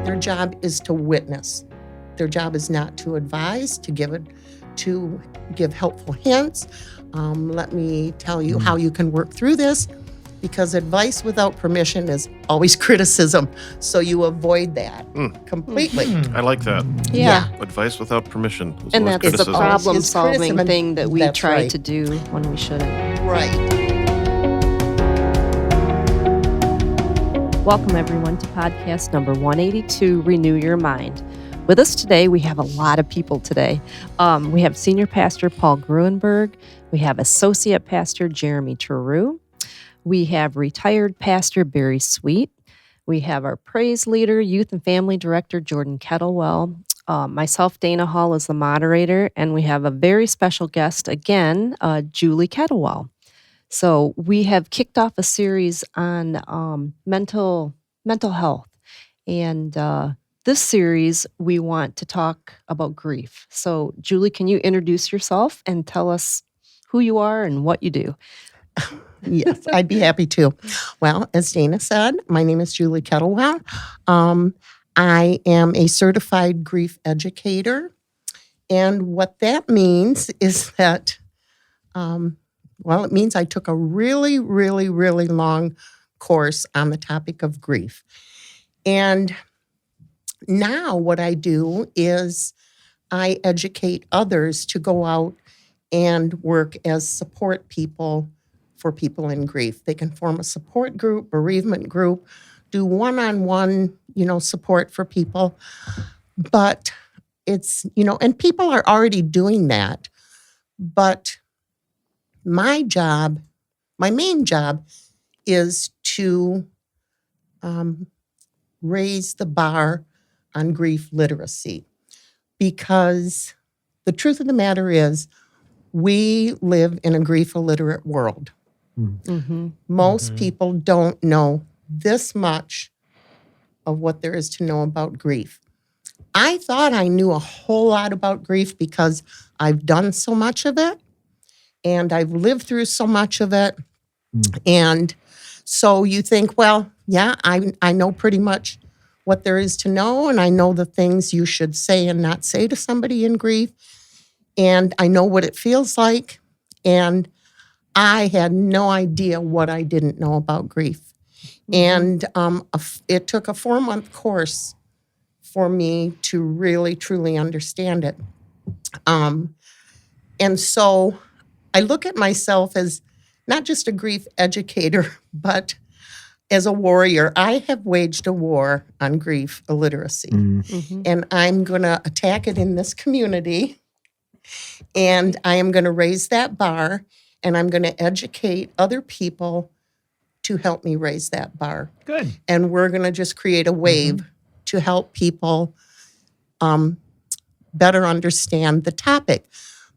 Their job is to witness. Their job is not to advise, to give helpful hints. Let me tell you how you can work through this, because advice without permission is always criticism. So you avoid that completely. I like that. Yeah. Advice without permission. And that's a criticism. problem-solving thing that we try right. to do when we shouldn't. Right. Welcome, everyone, to podcast number 182, Renew Your Mind. With us today, we have a lot of people today. We have Senior Pastor Paul Gruenberg. We have Associate Pastor Jeremy Touroo. We have retired Pastor Barry Sweet. We have our praise leader, Youth and Family Director Julie Kettlewell. Myself, Dana Hall, is the moderator, and we have a very special guest again, Julie Kettlewell. So we have kicked off a series on mental health, and this series we want to talk about grief. So, Julie, can you introduce yourself and tell us who you are and what you do? Yes, I'd be happy to. Well, as Dana said, my name is Julie Kettlewell. I am a certified grief educator. And what that means is that, it means I took a really, really, really long course on the topic of grief. And now what I do is I educate others to go out and work as support people for people in grief. They can form a support group, bereavement group, do one-on-one, support for people. But it's, and people are already doing that. But my main job is to raise the bar on grief literacy. Because the truth of the matter is, we live in a grief illiterate world. Mm-hmm. Most people don't know this much of what there is to know about grief. I thought I knew a whole lot about grief because I've done so much of it and I've lived through so much of it. And so you think, well, yeah, I know pretty much what there is to know, and I know the things you should say and not say to somebody in grief, and I know what it feels like, and I had no idea what I didn't know about grief. And it took a 4-month course for me to really, truly understand it. And so I look at myself as not just a grief educator, but as a warrior. I have waged a war on grief illiteracy. And I'm going to attack it in this community. And I am going to raise that bar. And I'm going to educate other people to help me raise that bar. Good. And we're going to just create a wave to help people better understand the topic,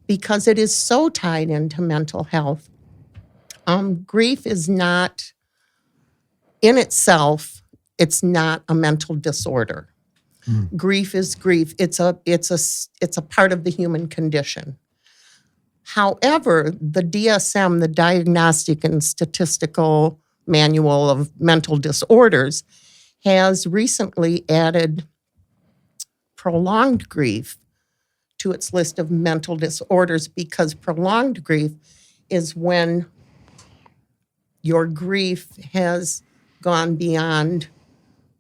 because it is so tied into mental health. Grief is not, in itself, it's not a mental disorder. Grief is grief. It's a part of the human condition. However, the DSM, the Diagnostic and Statistical Manual of Mental Disorders, has recently added prolonged grief to its list of mental disorders, because prolonged grief is when your grief has gone beyond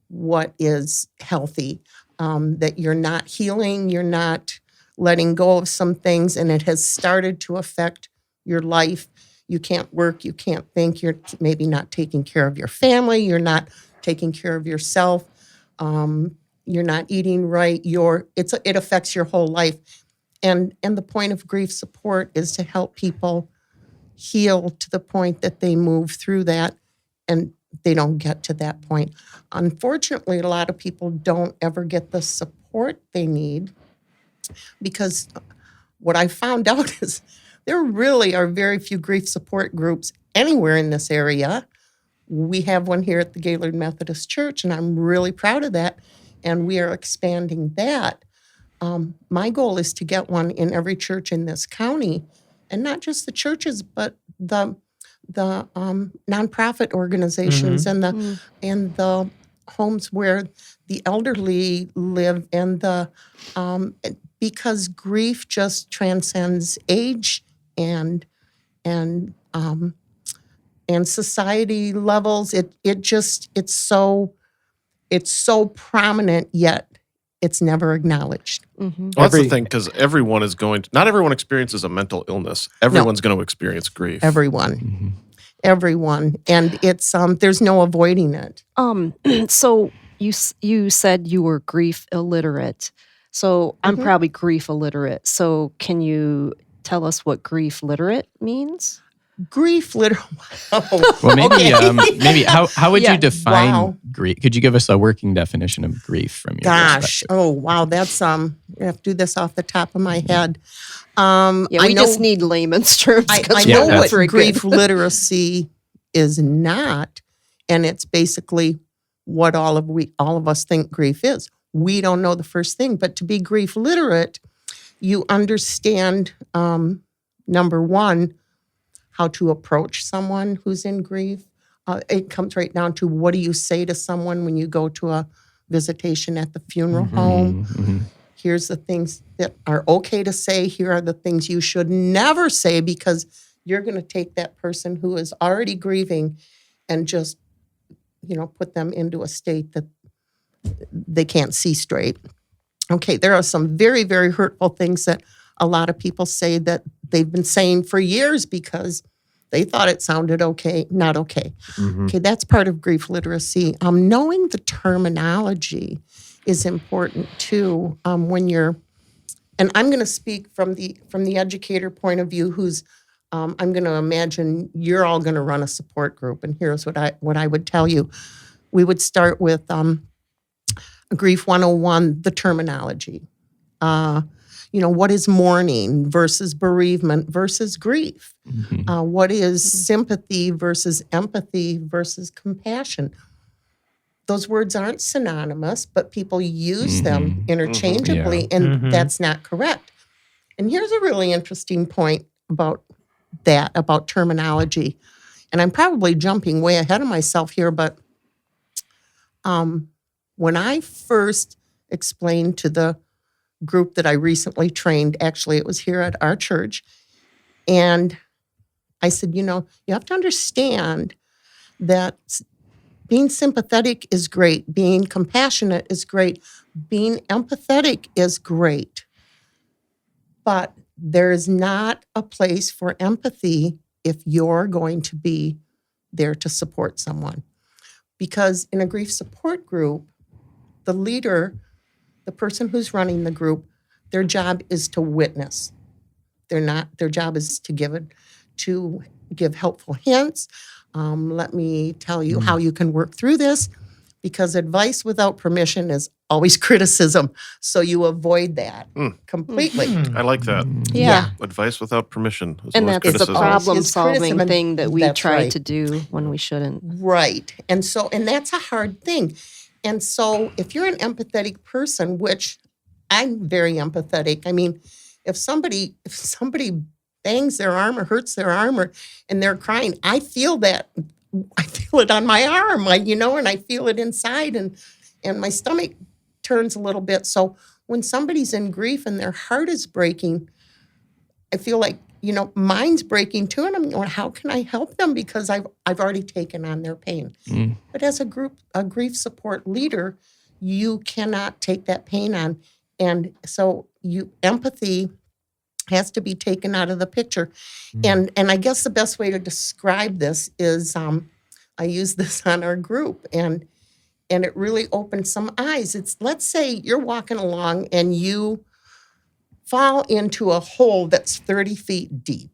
what is healthy, that you're not healing, you're not letting go of some things, and it has started to affect your life. You can't work, you can't think, you're maybe not taking care of your family, you're not taking care of yourself, you're not eating right, it affects your whole life. And the point of grief support is to help people heal to the point that they move through that and they don't get to that point. Unfortunately, a lot of people don't ever get the support they need, because what I found out is there really are very few grief support groups anywhere in this area. We have one here at the Gaylord Methodist Church, and I'm really proud of that, and we are expanding that. My goal is to get one in every church in this county, and not just the churches, but the nonprofit organizations and the homes where the elderly live, and because grief just transcends age and and um, and society levels. It's so prominent, yet it's never acknowledged. Mm-hmm. Well, that's the thing, because not everyone experiences a mental illness. Everyone's going to experience grief. Everyone, and it's there's no avoiding it. So you said you were grief illiterate. So I'm probably grief illiterate. So can you tell us what grief literate means? Grief literate. Well, maybe how would you define grief? Could you give us a working definition of grief from your perspective? Oh wow, that's I have to do this off the top of my head. We just need layman's terms. I know what grief literacy is not, and it's basically what all of us think grief is. We don't know the first thing, but to be grief literate, you understand, number one, how to approach someone who's in grief. It comes right down to, what do you say to someone when you go to a visitation at the funeral home? Mm-hmm. Here's the things that are okay to say. Here are the things you should never say, because you're going to take that person who is already grieving and just, put them into a state that they can't see straight. Okay, there are some very, very hurtful things that a lot of people say that they've been saying for years because they thought it sounded okay, not okay. Mm-hmm. Okay, that's part of grief literacy. Knowing the terminology is important too. When you're, and I'm going to speak from the educator point of view, who's, I'm going to imagine you're all going to run a support group, and here's what I would tell you. We would start with Grief 101, the terminology. What is mourning versus bereavement versus grief? Mm-hmm. What is sympathy versus empathy versus compassion? Those words aren't synonymous, but people use them interchangeably, and that's not correct. And here's a really interesting point about terminology. And I'm probably jumping way ahead of myself here, but when I first explained to the group that I recently trained, actually it was here at our church, and I said, you have to understand that being sympathetic is great, being compassionate is great, being empathetic is great, but there is not a place for empathy if you're going to be there to support someone. Because in a grief support group, the leader, the person who's running the group, their job is to witness. Their job is to give helpful hints. Let me tell you how you can work through this, because advice without permission is always criticism. So you avoid that completely. I like that. Yeah. Advice without permission is and always that's criticism. the problem-solving thing that we try right. to do when we shouldn't. Right. And that's a hard thing. And so if you're an empathetic person, which I'm very empathetic. I mean, if somebody bangs their arm or hurts their arm and they're crying, I feel that. I feel it on my arm, and I feel it inside, and my stomach turns a little bit. So when somebody's in grief and their heart is breaking, I feel like, mine's breaking too, and I'm going, how can I help them? Because I've already taken on their pain. But as a grief support leader, you cannot take that pain on. And so empathy has to be taken out of the picture. And I guess the best way to describe this is, I use this on our group, and it really opened some eyes. It's, let's say you're walking along and you fall into a hole that's 30 feet deep,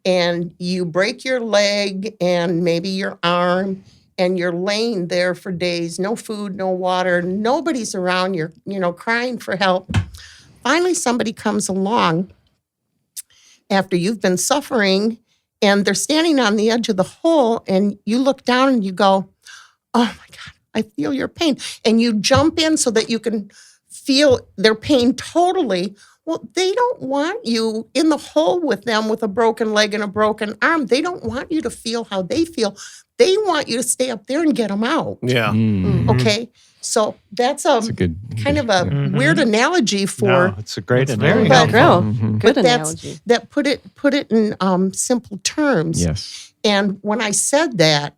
and you break your leg and maybe your arm, and you're laying there for days, no food, no water, nobody's around, you're, crying for help. Finally, somebody comes along after you've been suffering, and they're standing on the edge of the hole, and you look down and you go, oh my God, I feel your pain. And you jump in so that you can feel their pain totally, Well, they don't want you in the hole with them with a broken leg and a broken arm. They don't want you to feel how they feel. They want you to stay up there and get them out. Yeah. Okay. So that's a good kind of a weird analogy for. No, it's a great Very analogy. helpful. Good But analogy. that put it in simple terms. Yes. And when I said that,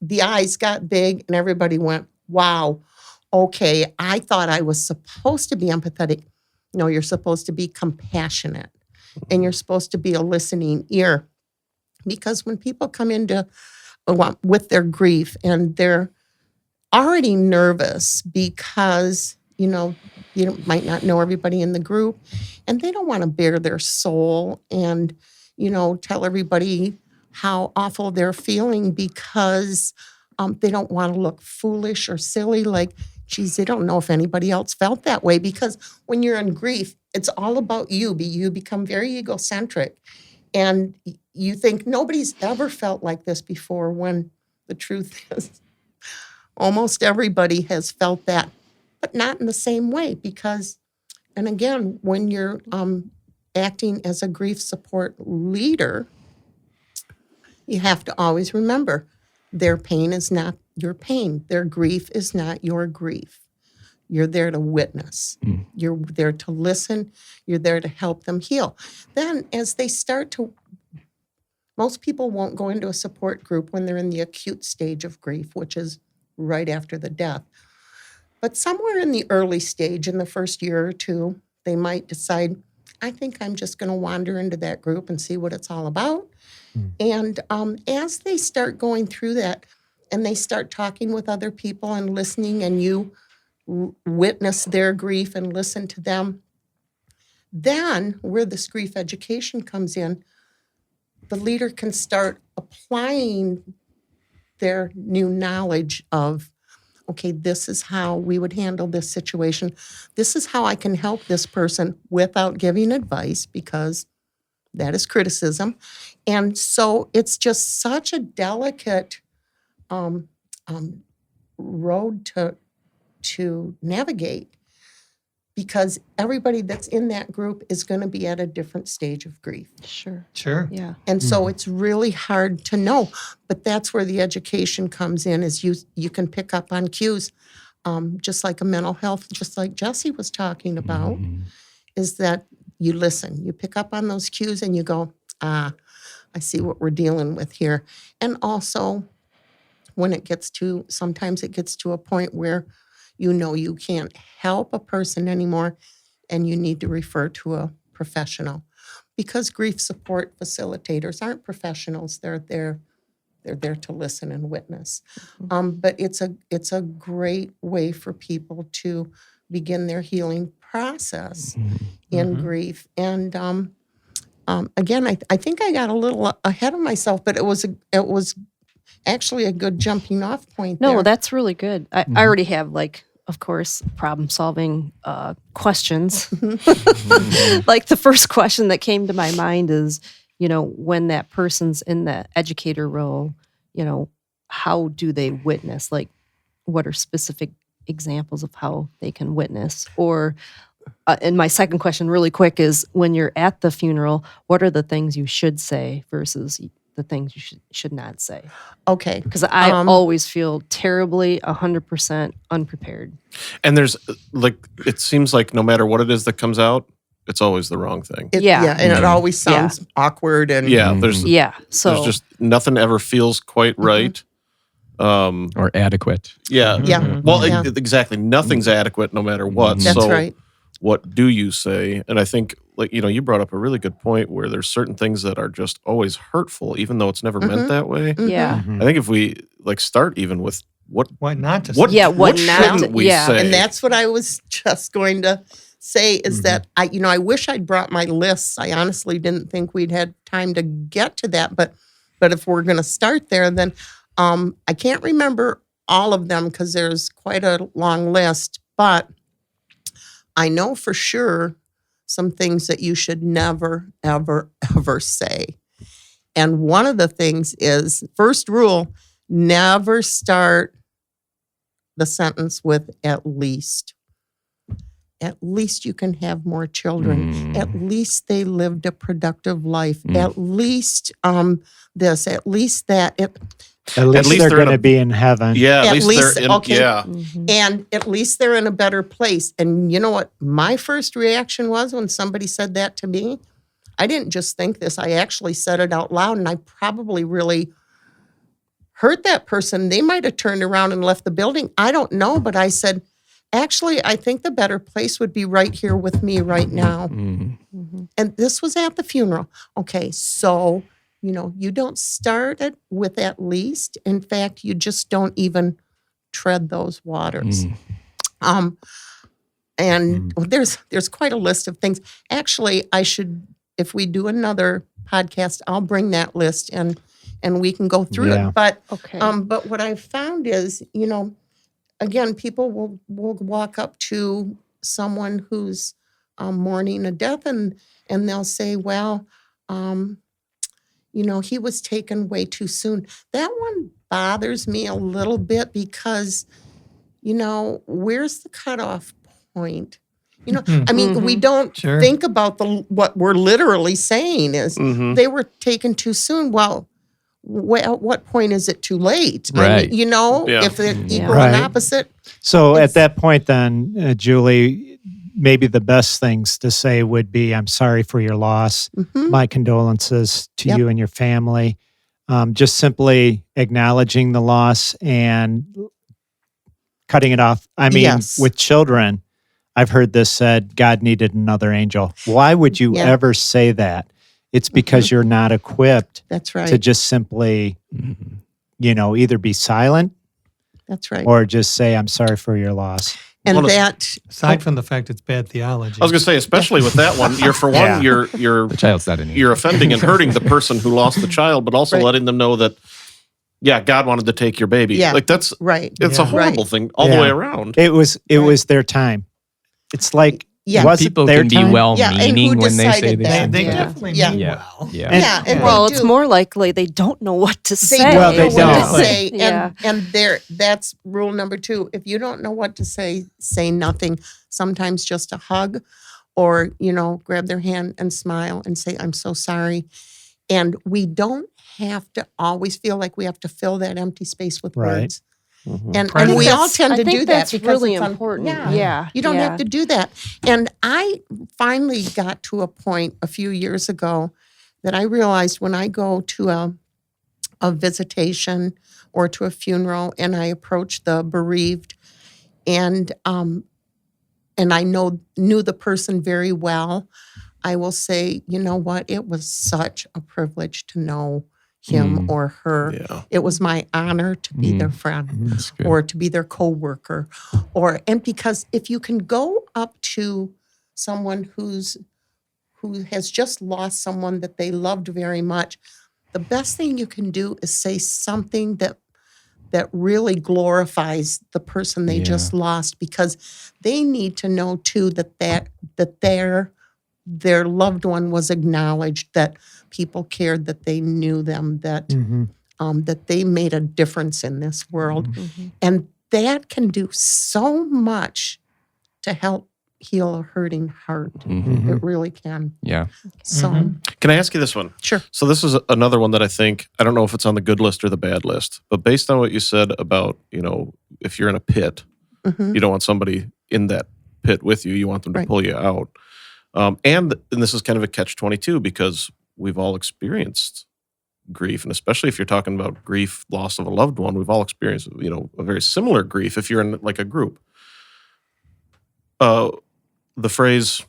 the eyes got big and everybody went, wow, okay, I thought I was supposed to be empathetic. No, you're supposed to be compassionate and you're supposed to be a listening ear. Because when people come into with their grief and they're already nervous because, you might not know everybody in the group and they don't want to bare their soul and, tell everybody how awful they're feeling because they don't want to look foolish or silly, like, geez, they don't know if anybody else felt that way. Because when you're in grief, it's all about you. You become very egocentric. And you think nobody's ever felt like this before, when the truth is almost everybody has felt that, but not in the same way. Because, and again, when you're acting as a grief support leader, you have to always remember their pain is not your pain. Their grief is not your grief. You're there to witness. You're there to listen. You're there to help them heal. Then as they start to, most people won't go into a support group when they're in the acute stage of grief, which is right after the death. But somewhere in the early stage, in the first year or two, they might decide, I think I'm just going to wander into that group and see what it's all about. And as they start going through that and they start talking with other people and listening, and you witness their grief and listen to them, then where this grief education comes in, the leader can start applying their new knowledge of, okay, this is how we would handle this situation. This is how I can help this person without giving advice, because that is criticism. And so it's just such a delicate road to navigate, because everybody that's in that group is going to be at a different stage of grief. Sure. Yeah. And so it's really hard to know. But that's where the education comes in, is you can pick up on cues, just like a mental health, just like Jesse was talking about, is that you listen. You pick up on those cues and you go, I see what we're dealing with here. And also, when sometimes it gets to a point where you can't help a person anymore and you need to refer to a professional. Because grief support facilitators aren't professionals. They're there to listen and witness. But it's a great way for people to begin their healing process in grief. And again, I think I got a little ahead of myself, but it was actually a good jumping off point. No, there. that's really good. I already have, of course, problem-solving questions. Like the first question that came to my mind is, when that person's in the educator role, how do they witness? Like, what are specific examples of how they can witness? Or, and my second question really quick is, when you're at the funeral, what are the things you should say versus the things you should not say? Okay. Because I always feel terribly 100% unprepared. And there's it seems like no matter what it is that comes out, it's always the wrong thing. And it always sounds awkward. And there's just nothing ever feels quite right. Or adequate. Well, exactly. Nothing's adequate no matter what. That's right. What do you say? And I think, you brought up a really good point where there's certain things that are just always hurtful, even though it's never meant that way. Yeah. I think if we start even with what not to say. What shouldn't we say? And that's what I was just going to say, is that I wish I'd brought my lists. I honestly didn't think we'd had time to get to that, but if we're going to start there, then I can't remember all of them because there's quite a long list, but I know for sure some things that you should never, ever, ever say. And one of the things is, first rule, never start the sentence with "at least." at least you can have more children. At least they lived a productive life. At least this, at least that. At least they're going to be in heaven. Yeah, at least they're in, okay. Yeah. And at least they're in a better place. And you know what my first reaction was when somebody said that to me? I didn't just think this. I actually said it out loud, and I probably really hurt that person. They might have turned around and left the building. I don't know, but I said, actually, I think the better place would be right here with me right now. And this was at the funeral. Okay, so, you don't start it with at least. In fact, you just don't even tread those waters. And there's quite a list of things. Actually, I should, if we do another podcast, I'll bring that list and we can go through it. But but what I've found is, again, people will walk up to someone who's mourning a death and they'll say, well, he was taken way too soon. That one bothers me a little bit because, where's the cutoff point? I mean, we don't think about what we're literally saying is they were taken too soon. Well, at what point is it too late? Right. If they're equal and opposite. So at that point then, Julie, maybe the best things to say would be, I'm sorry for your loss. My condolences to you and your family. Just simply acknowledging the loss and cutting it off. I mean, with children, I've heard this said, God needed another angel. Why would you ever say that? It's because you're not equipped to just simply, either be silent or just say, I'm sorry for your loss. And aside from the fact it's bad theology. I was going to say, especially with that one, you're the child's not an angel. You're offending and hurting the person who lost the child, but also letting them know that, God wanted to take your baby. Yeah. Like that's right. It's a horrible thing all the way around. It was their time. It's like, people can be well-meaning when they say They things. definitely mean well. It's more likely they don't know what to say. They don't. Say. And that's rule number 2. If you don't know what to say nothing. Sometimes just a hug or, grab their hand and smile and say, I'm so sorry. And we don't have to always feel like we have to fill that empty space with words. And we all tend to do that. That's because really it's important. You don't have to do that. And I finally got to a point a few years ago that I realized when I go to a visitation or to a funeral and I approach the bereaved and I knew the person very well, I will say, you know what? It was such a privilege to know him or her. Yeah. It was my honor to be their friend or to be their coworker. And because if you can go up to someone who has just lost someone that they loved very much, the best thing you can do is say something that really glorifies the person they just lost, because they need to know too that their loved one was acknowledged, that people cared, that they knew them, that that they made a difference in this world. And that can do so much to help heal a hurting heart. It really can. Yeah. So Can I ask you this one? Sure. So this is another one that I don't know if it's on the good list or the bad list, but based on what you said about, if you're in a pit, you don't want somebody in that pit with you. You want them to pull you out. And this is kind of a catch-22 because we've all experienced grief, and especially if you're talking about grief, loss of a loved one, we've all experienced, a very similar grief if you're in like a group. The phrase,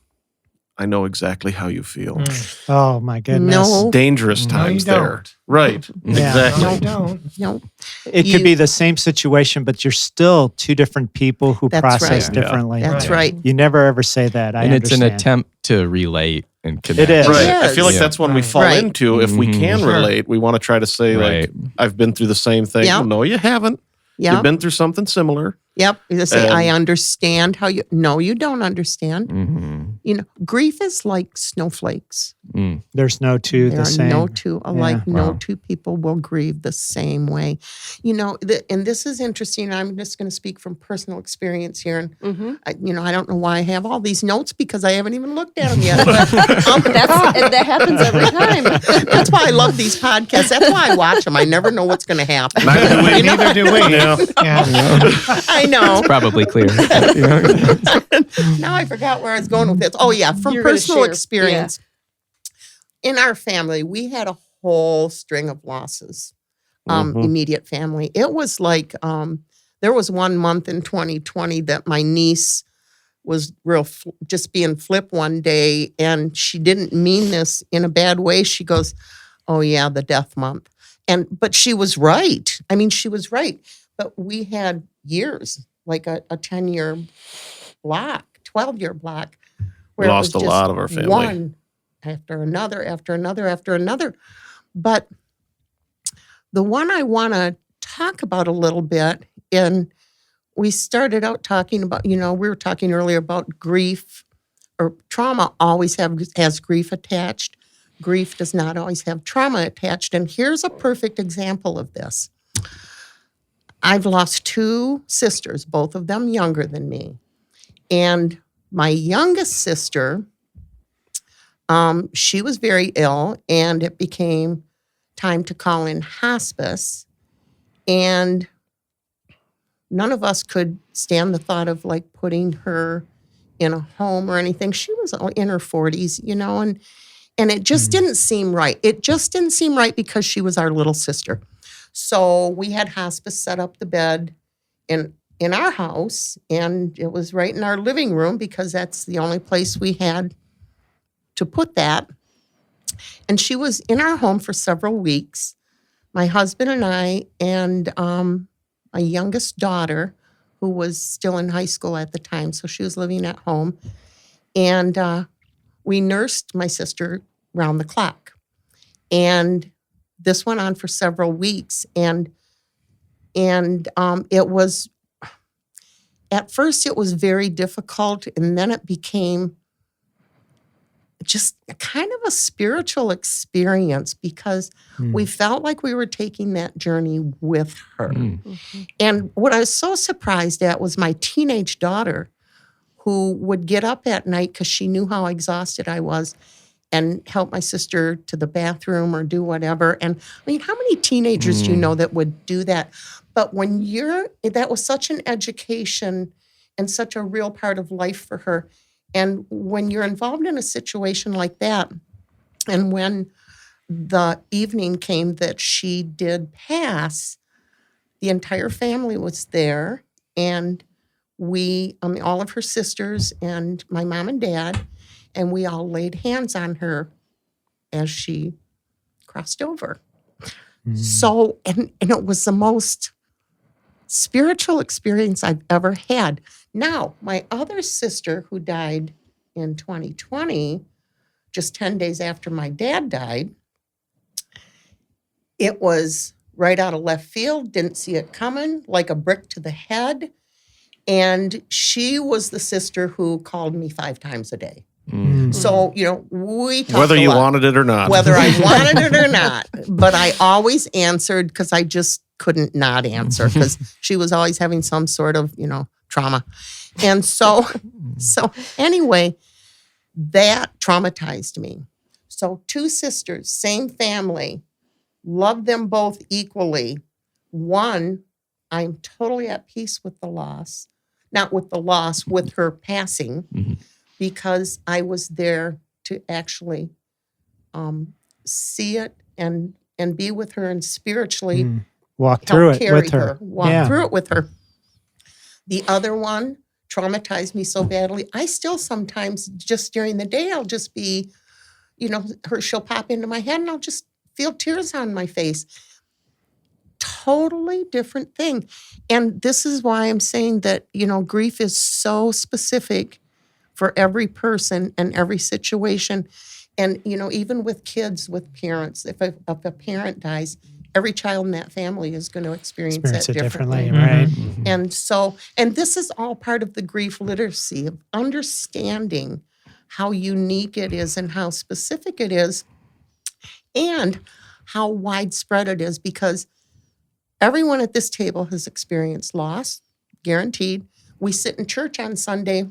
I know exactly how you feel. Oh my goodness. No. Dangerous times there. Right. Exactly. No, you don't. No. It could be the same situation, but you're still two different people who process differently. That's right. You never ever say that. And it's an attempt to relate and connect. It is. Right. Yes. I feel like that's when we fall into, if we can relate, we want to try to say, like, I've been through the same thing. Yep. Well, no, you haven't. Yep. You've been through something similar. Yep. You say, I understand how you... No, you don't understand. Grief is like snowflakes. There's no two There the are same. no two alike. Yeah. No Wow. two people will grieve the same way. And this is interesting. I'm just going to speak from personal experience here. And, I don't know why I have all these notes because I haven't even looked at them yet. But, That happens every time. that's why I love these podcasts. That's why I watch them. I never know what's going to happen. Neither do we. Yeah. Yeah. I know. It's probably clear. Now I forgot where I was going with this. Oh, yeah. From You're gonna personal share. experience, in our family, we had a whole string of losses. Immediate family. It was like there was 1 month in 2020 that my niece was just being flip one day, and she didn't mean this in a bad way. She goes, "Oh yeah, the death month," but she was right. I mean, she was right. But we had years, like a 10-year block, 12-year block, where it Lost was a just lot of our family. one after another, after another, after another. But the one I want to talk about a little bit, and we started out talking about, we were talking earlier about grief, or trauma always has grief attached. Grief does not always have trauma attached. And here's a perfect example of this. I've lost 2 sisters, both of them younger than me. And my youngest sister, she was very ill, and it became time to call in hospice. And none of us could stand the thought of like putting her in a home or anything. She was in her 40s, and it just didn't seem right. It just didn't seem right because she was our little sister. So we had hospice set up the bed in our house, and it was right in our living room because that's the only place we had to put that. And she was in our home for several weeks. My husband and I and my youngest daughter, who was still in high school at the time, so she was living at home. And we nursed my sister round the clock. And this went on for several weeks. And it was, at first it was very difficult, and then it became just kind of a spiritual experience because we felt like we were taking that journey with her. And what I was so surprised at was my teenage daughter, who would get up at night because she knew how exhausted I was and help my sister to the bathroom or do whatever. And I mean, how many teenagers do you know that would do that? But that was such an education and such a real part of life for her. And when you're involved in a situation like that, and when the evening came that she did pass, the entire family was there, and all of her sisters and my mom and dad, and we all laid hands on her as she crossed over. So, and it was the most spiritual experience I've ever had. Now, my other sister, who died in 2020, just 10 days after my dad died, it was right out of left field, didn't see it coming, like a brick to the head. And she was the sister who called me 5 times a day. So, we talked whether a you lot. wanted it or not. Whether I wanted it or not. But I always answered because I just couldn't not answer because she was always having some sort of, trauma. And so anyway, that traumatized me. So 2 sisters, same family, love them both equally. One, I'm totally at peace with the loss, not with the loss, with her passing, because I was there to actually see it and be with her and spiritually walk through it carry with her. Walk through it with her. The other one traumatized me so badly. I still sometimes, just during the day, I'll just be, she'll pop into my head and I'll just feel tears on my face. Totally different thing. And this is why I'm saying that, grief is so specific for every person and every situation. And, even with kids, with parents, if a parent dies, every child in that family is going to experience it differently. Right? And this is all part of the grief literacy of understanding how unique it is and how specific it is and how widespread it is, because everyone at this table has experienced loss, guaranteed. We sit in church on Sunday,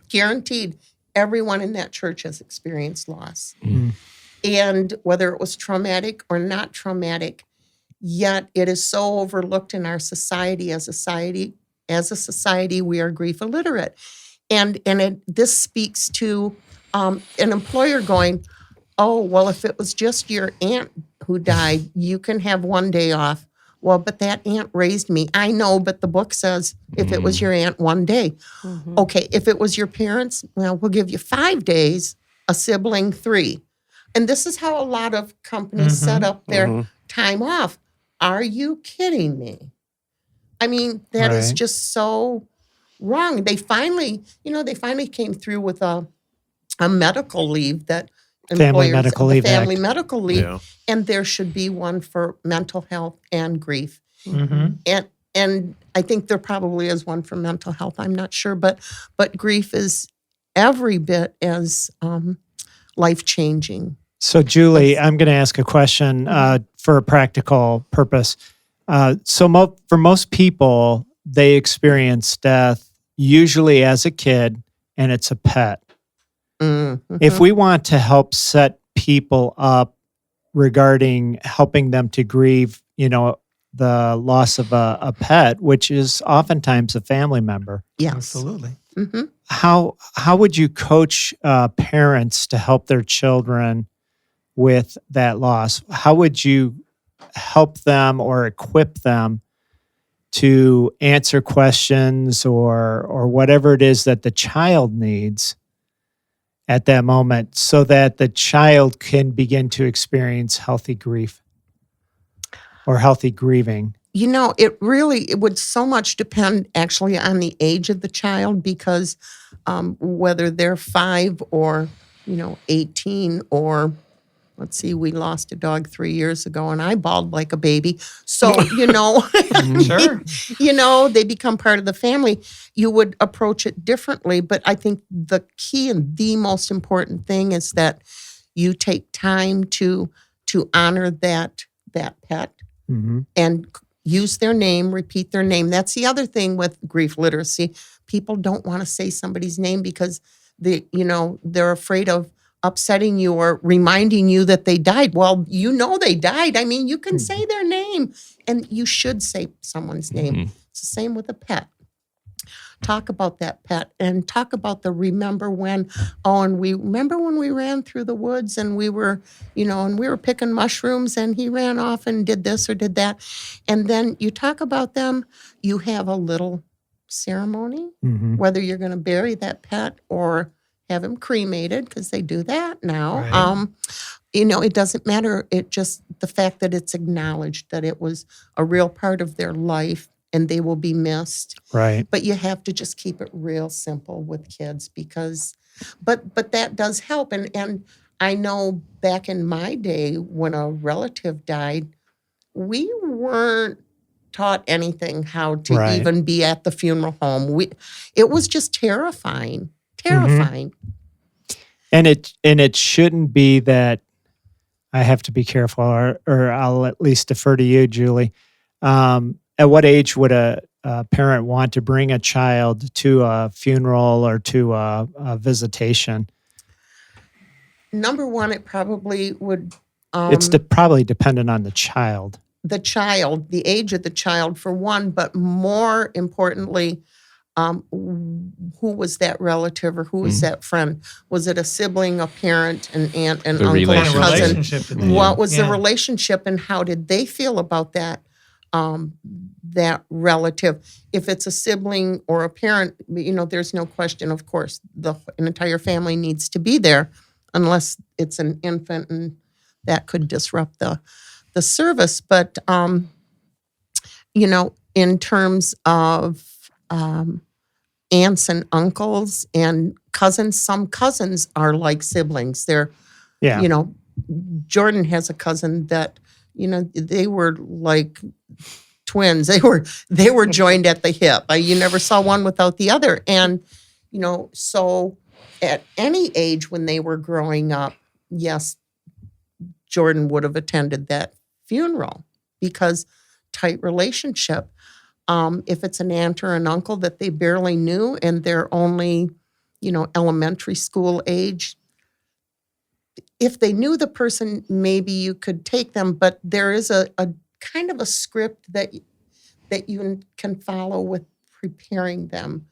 guaranteed. Everyone in that church has experienced loss. Mm-hmm. And whether it was traumatic or not traumatic, yet it is so overlooked in our society. As a society, we are grief illiterate. And this speaks to an employer going, oh, well, if it was just your aunt who died, you can have one day off. Well, but that aunt raised me. I know, but the book says if it was your aunt, 1 day. Mm-hmm. Okay, if it was your parents, well, we'll give you 5 days, a sibling 3. And this is how a lot of companies set up their time off. Are you kidding me? I mean, that is just so wrong. They finally came through with a medical leave that family medical leave family act. Medical leave, and there should be one for mental health and grief. And I think there probably is one for mental health. I'm not sure, but grief is every bit as life-changing. So, Julie, I'm going to ask a question for a practical purpose. For most people, they experience death usually as a kid, and it's a pet. Mm-hmm. If we want to help set people up regarding helping them to grieve, the loss of a pet, which is oftentimes a family member. Yes. Absolutely. Mm-hmm. How would you coach parents to help their children with that loss? How would you help them or equip them to answer questions or whatever it is that the child needs at that moment so that the child can begin to experience healthy grief or healthy grieving? It would so much depend actually on the age of the child, because whether they're 5 or, 18 or, let's see, we lost a dog 3 years ago and I bawled like a baby. So, Sure. They become part of the family. You would approach it differently. But I think the key and the most important thing is that you take time to honor that pet and use their name, repeat their name. That's the other thing with grief literacy. People don't want to say somebody's name because they're afraid of upsetting you or reminding you that they died. Well, they died. I mean, you can say their name, and you should say someone's name. It's the same with a pet. Talk about that pet and talk about the remember when we ran through the woods and we were, and we were picking mushrooms and he ran off and did this or did that. And then you talk about them. You have a little ceremony, whether you're going to bury that pet or have him cremated, because they do that now. Right. It doesn't matter. It just the fact that it's acknowledged that it was a real part of their life and they will be missed. Right. But you have to just keep it real simple with kids but that does help. And I know back in my day when a relative died, we weren't taught anything how to even be at the funeral home. It was just terrifying. Terrifying. And it shouldn't be that. I have to be careful, or I'll at least defer to you, Julie. At what age would a parent want to bring a child to a funeral or to a visitation? Number one, it probably would. It's probably dependent on the child. The age of the child for one, but more importantly, who was that relative or who was that friend? Was it a sibling, a parent, an aunt, an uncle, a cousin? What was the relationship and how did they feel about that relative? If it's a sibling or a parent, there's no question, of course, an entire family needs to be there unless it's an infant and that could disrupt the service. But, in terms of aunts and uncles and cousins. Some cousins are like siblings. They're, Jordan has a cousin that, they were like twins. They were joined at the hip. You never saw one without the other. And, so at any age when they were growing up, yes, Jordan would have attended that funeral because tight relationship. If it's an aunt or an uncle that they barely knew and they're only, elementary school age, if they knew the person, maybe you could take them, but there is a kind of a script that you can follow with preparing them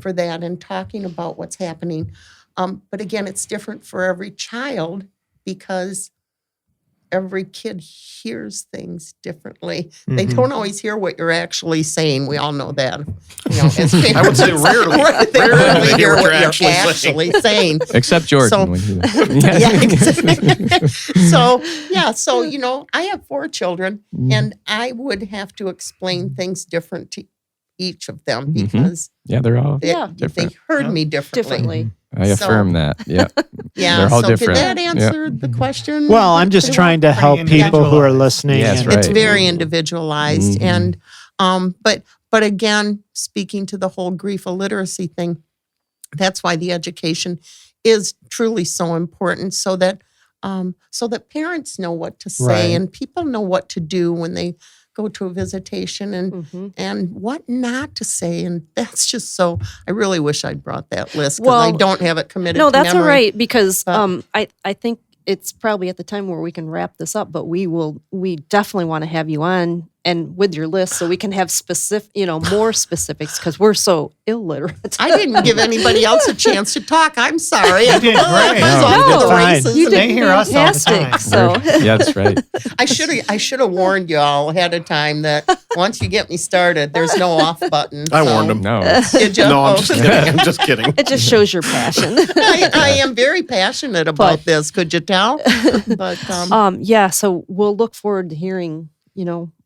for that and talking about what's happening. But again, it's different for every child because every kid hears things differently. They don't always hear what you're actually saying. We all know that. As parents. I would say rarely. They rarely hear what you're actually actually saying. Except Jordan. When he So I have 4 children, and I would have to explain things different to each of them because they're all they different. heard me differently. I affirm that. Yeah. Yeah. They're all so different. did that answer the question? Well, I'm just trying to help people who are listening. Yes, and- right. It's very individualized. And but again, speaking to the whole grief illiteracy thing, that's why the education is truly so important so that parents know what to say Right. and people know what to do when they go to a visitation and what not to say. And that's just so, I really wish I'd brought that list because I don't have it committed No, to that's all memory. right because But- I think it's probably at the time where we can wrap this up, but we definitely want to have you on and with your list so we can have more specifics because we're so illiterate. I didn't give anybody else a chance to talk. I'm sorry. You did great. I was No, off to the fine. races. You They did hear us all the fantastic. time. So Yeah, that's right. I should have warned you all ahead of time that once you get me started, there's no off button. I so- warned him. No. Did you? No, I'm Oh. just kidding. I'm just kidding. it just shows your passion. I am very passionate about this. Could you tell? But So we'll look forward to hearing,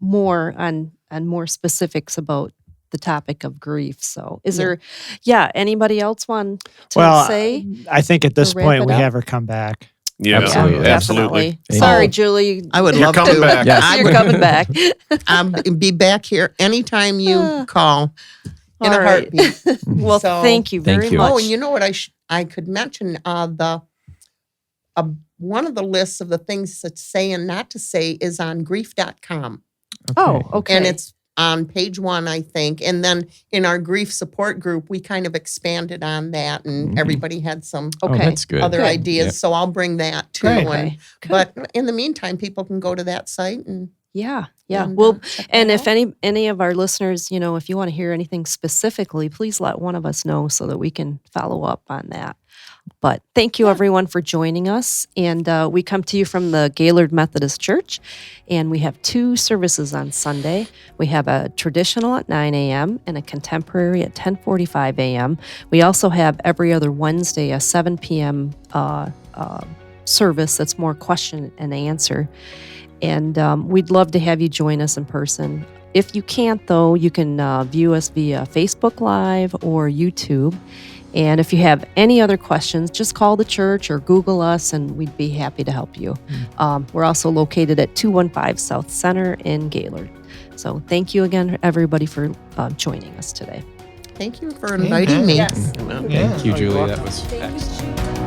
more on more specifics about the topic of grief. So is there, anybody else want to say? I think at this We'll wrap point it we up. have her come back. Yeah, Absolutely. absolutely. Sorry, Julie. I would You're love coming to. back. Yes. You're coming back. I'll be back here anytime you call in All a right. heartbeat. Well, So- thank you very Thank you. much. Oh, and you know what I could mention one of the lists of the things to say and not to say is on grief.com. Oh, okay. And it's on page 1, I think. And then in our grief support group, we kind of expanded on that and everybody had some Oh, Okay. that's good. other Good. ideas. Yeah. So I'll bring that too. Great. And- Okay. Good. But in the meantime, people can go to that site and Yeah. And, Well, check and that if out. any of our listeners, if you want to hear anything specifically, please let one of us know so that we can follow up on that. But thank you, everyone, for joining us. And we come to you from the Gaylord Methodist Church, and we have 2 services on Sunday. We have a traditional at 9 a.m. and a contemporary at 10:45 a.m. We also have every other Wednesday a 7 p.m. Service that's more question and answer. And we'd love to have you join us in person. If you can't, though, you can view us via Facebook Live or YouTube. And if you have any other questions, just call the church or Google us, and we'd be happy to help you. We're also located at 215 South Center in Gaylord. So thank you again, everybody, for joining us today. thank you for inviting me. Yes. Amen. Yeah. Thank you, Oh, you're Julie. welcome. That was Thank you. excellent.